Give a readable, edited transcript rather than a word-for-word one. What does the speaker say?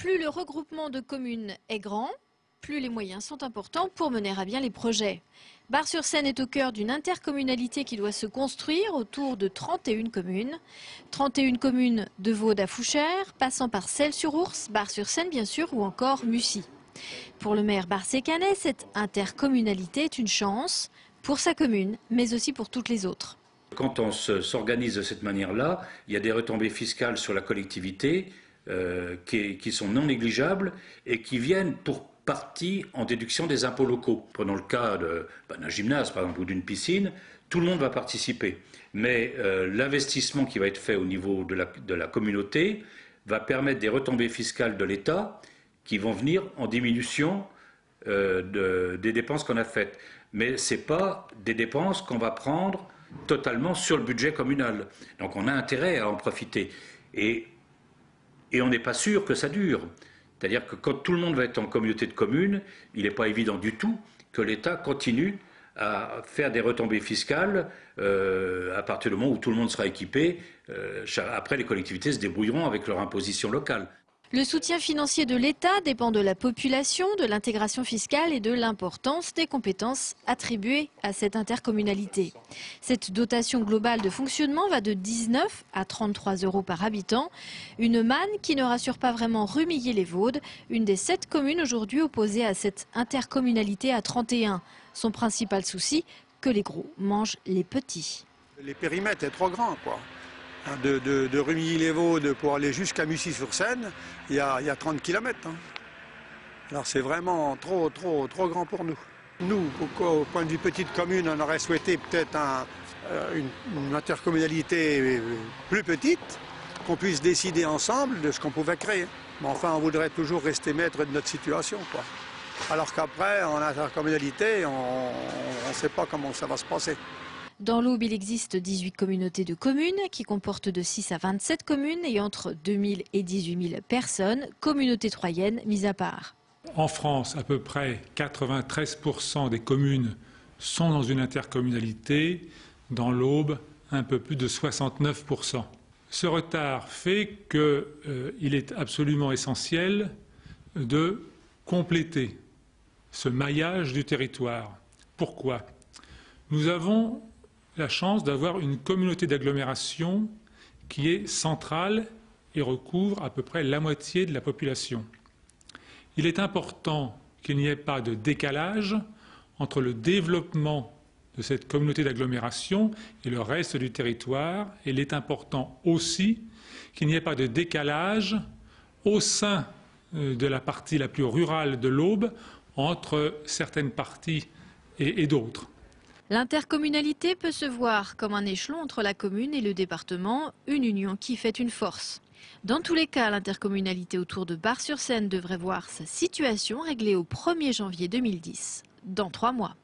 Plus le regroupement de communes est grand, plus les moyens sont importants pour mener à bien les projets. Bar-sur-Seine est au cœur d'une intercommunalité qui doit se construire autour de 31 communes. 31 communes de Vaud à Fouchères, passant par Celles-sur-Ours, Bar-sur-Seine bien sûr, ou encore Mussy. Pour le maire Barcé-Canet, cette intercommunalité est une chance pour sa commune, mais aussi pour toutes les autres. Quand on s'organise de cette manière-là, il y a des retombées fiscales sur la collectivité qui sont non négligeables et qui viennent pour partie en déduction des impôts locaux. Prenons le cas d'un gymnase, par exemple, ou d'une piscine, tout le monde va participer. Mais l'investissement qui va être fait au niveau de la communauté va permettre des retombées fiscales de l'État qui vont venir en diminution des dépenses qu'on a faites. Mais ce n'est pas des dépenses qu'on va prendre totalement sur le budget communal. Donc on a intérêt à en profiter. Et on n'est pas sûr que ça dure. C'est-à-dire que quand tout le monde va être en communauté de communes, il n'est pas évident du tout que l'État continue à faire des retombées fiscales à partir du moment où tout le monde sera équipé. Après, les collectivités se débrouilleront avec leur imposition locale. Le soutien financier de l'État dépend de la population, de l'intégration fiscale et de l'importance des compétences attribuées à cette intercommunalité. Cette dotation globale de fonctionnement va de 19 à 33 € par habitant. Une manne qui ne rassure pas vraiment Rumilly-les-Vaudes, une des 7 communes aujourd'hui opposées à cette intercommunalité à 31. Son principal souci, que les gros mangent les petits. Les périmètres sont trop grands, quoi. De Rumilly-les-Vaudes pour aller jusqu'à Mussy-sur-Seine, il y a 30 km. Alors c'est vraiment trop grand pour nous. Nous, au point de vue petite commune, on aurait souhaité peut-être une intercommunalité plus petite, qu'on puisse décider ensemble de ce qu'on pouvait créer. Mais enfin, on voudrait toujours rester maître de notre situation, quoi. Alors qu'après, en intercommunalité, on ne sait pas comment ça va se passer. Dans l'Aube, il existe 18 communautés de communes qui comportent de 6 à 27 communes et entre 2000 et 18 000 personnes, communautés troyennes mises à part. En France, à peu près 93% des communes sont dans une intercommunalité. Dans l'Aube, un peu plus de 69%. Ce retard fait qu'il est absolument essentiel de compléter ce maillage du territoire. Pourquoi ? Nous avons la chance d'avoir une communauté d'agglomération qui est centrale et recouvre à peu près la moitié de la population. Il est important qu'il n'y ait pas de décalage entre le développement de cette communauté d'agglomération et le reste du territoire. Et il est important aussi qu'il n'y ait pas de décalage au sein de la partie la plus rurale de l'Aube entre certaines parties et d'autres. L'intercommunalité peut se voir comme un échelon entre la commune et le département, une union qui fait une force. Dans tous les cas, l'intercommunalité autour de Bar-sur-Seine devrait voir sa situation réglée au 1er janvier 2010, dans 3 mois.